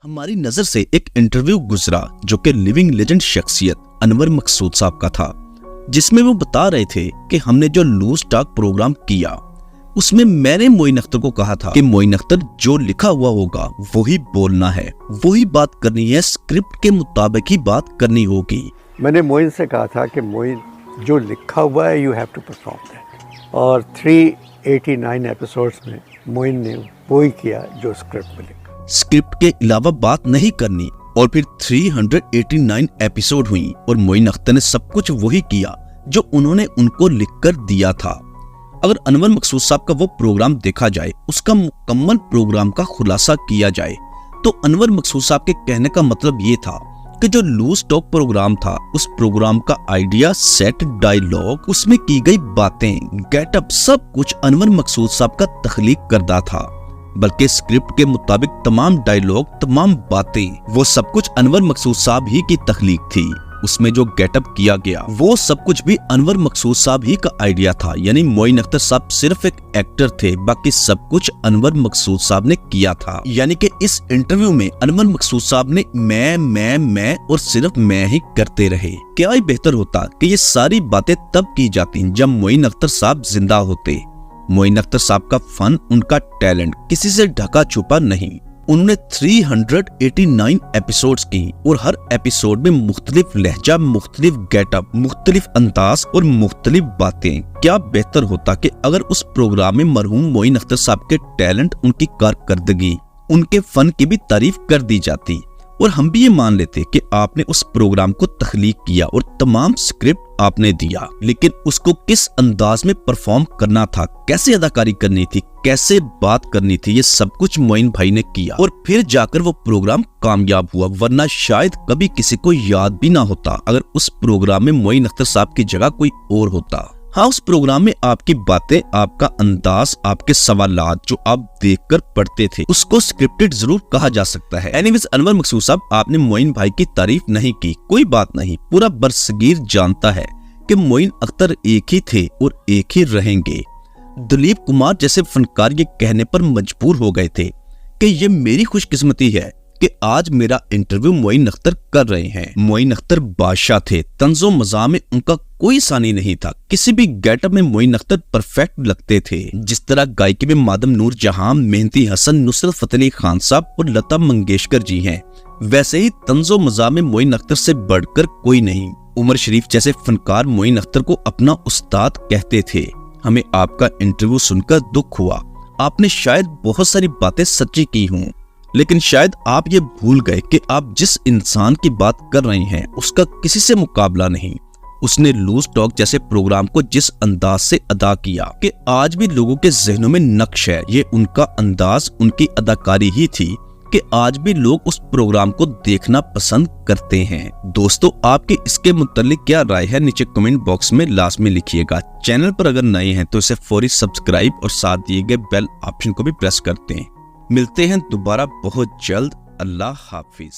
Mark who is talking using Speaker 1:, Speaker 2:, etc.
Speaker 1: हमारी नजर से एक इंटरव्यू गुजरा जो कि लिविंग लेजेंड शख्सियत अनवर मकसूद साहब का था, जिसमें वो बता रहे थे कि हमने जो लूज टॉक प्रोग्राम किया उसमें मैंने मोइन अख्तर को कहा था कि मोइन अख्तर जो लिखा हुआ होगा वही बोलना है, वही बात करनी है, स्क्रिप्ट के मुताबिक ही बात करनी होगी।
Speaker 2: मैंने मोइन से कहा था कि मोइन जो लिखा हुआ है you have to perform that, और 389 एपिसोड्स में मोइन ने वही किया जो स्क्रिप्ट में लिखा।
Speaker 1: स्क्रिप्ट के अलावा बात नहीं करनी, और फिर 389 एपिसोड हुई और मोइन अख्तर ने सब कुछ वही किया जो उन्होंने उनको लिखकर दिया था। अगर अनवर मकसूद साहब का वो प्रोग्राम देखा जाए, उसका मुकम्मल प्रोग्राम का खुलासा किया जाए, तो अनवर मकसूद साहब के कहने का मतलब ये था कि जो लूज टॉक प्रोग्राम था, उस प्रोग्राम का आइडिया, सेट, डायलॉग, उसमें की गई बातें, गेटअप, सब कुछ अनवर मकसूद साहब का तख्लीक करदा था। बल्कि स्क्रिप्ट के मुताबिक तमाम डायलॉग, तमाम बातें, वो सब कुछ अनवर मकसूद साहब ही की तख्लीक थी। उसमें जो गेटअप किया गया वो सब कुछ भी अनवर मकसूद साहब ही का आइडिया था। यानी मोइन अख्तर साहब सिर्फ एक एक्टर थे, बाकी सब कुछ अनवर मकसूद साहब ने किया था। यानी कि इस इंटरव्यू में अनवर मकसूद साहब ने मैं और सिर्फ मैं ही करते रहे। क्या ही बेहतर होता कि ये सारी बातें तब की जाती जब मोइन अख्तर साहब जिंदा होते। मोइन अख्तर साहब का फन, उनका टैलेंट किसी से ढका छुपा नहीं। उन्होंने 389 एपिसोड्स की और हर एपिसोड में मुख्तलिफ लहजा, मुख्तलिफ गेटअप, मुख्तलिफ अंदाज और मुख्तलिफ बातें। क्या बेहतर होता कि अगर उस प्रोग्राम में मरहूम मोइन अख्तर साहब के टैलेंट, उनकी कारकर्दगी, उनके फन की भी तारीफ कर दी जाती और हम भी ये मान लेते कि आपने उस प्रोग्राम को तख्लीक किया और तमाम स्क्रिप्ट आपने दिया, लेकिन उसको किस अंदाज में परफॉर्म करना था, कैसे अदाकारी करनी थी, कैसे बात करनी थी, ये सब कुछ मोइन भाई ने किया और फिर जाकर वो प्रोग्राम कामयाब हुआ। वरना शायद कभी किसी को याद भी ना होता अगर उस प्रोग्राम में मोइन अख्तर साहब की जगह कोई और होता। हाँ, उस प्रोग्राम में आपकी बातें, आपका अंदाज, आपके सवालात जो आप देखकर पढ़ते थे, उसको स्क्रिप्टेड जरूर कहा जा सकता है। एनीवेज, अनवर मकसूद साहब, आपने मोइन भाई की तारीफ नहीं की, कोई बात नहीं। पूरा बरसगीर जानता है कि मोइन अख्तर एक ही थे और एक ही रहेंगे। दिलीप कुमार जैसे फनकार ये कहने पर मजबूर हो गए थे कि ये मेरी खुशकिस्मती है कि आज मेरा इंटरव्यू मोइन अख्तर कर रहे हैं। मोइन अख्तर बादशाह थे, तंजो मज़ा में उनका कोई सानी नहीं था। किसी भी गेटअप में मोइन अख्तर परफेक्ट लगते थे। जिस तरह गायकी में मादम नूर जहां, मेहंदी हसन, नुसरत फतेह अली खान साहब और लता मंगेशकर जी हैं, वैसे ही तंजो मज़ा में मोइन अख्तर से बढ़कर कोई नहीं। उमर शरीफ जैसे फनकार मोइन अख्तर को अपना उस्ताद कहते थे। हमें आपका इंटरव्यू सुनकर दुख हुआ। आपने शायद बहुत सारी बातें सच्ची की हों, लेकिन शायद आप ये भूल गए कि आप जिस इंसान की बात कर रहे हैं उसका किसी से मुकाबला नहीं। उसने लूज टॉक जैसे प्रोग्राम को जिस अंदाज से अदा किया कि आज भी लोगों के ज़हनों में नक्श है। ये उनका अंदाज, उनकी अदाकारी ही थी कि आज भी लोग उस प्रोग्राम को देखना पसंद करते हैं। दोस्तों, आपकी इसके मुतालिक क्या राय है, नीचे कमेंट बॉक्स में लाजमी लिखिएगा। चैनल पर अगर नए हैं तो इसे फौरी सब्सक्राइब और साथ दिए गए बेल ऑप्शन को भी प्रेस करते हैं। मिलते हैं दोबारा बहुत जल्द। अल्लाह हाफिज।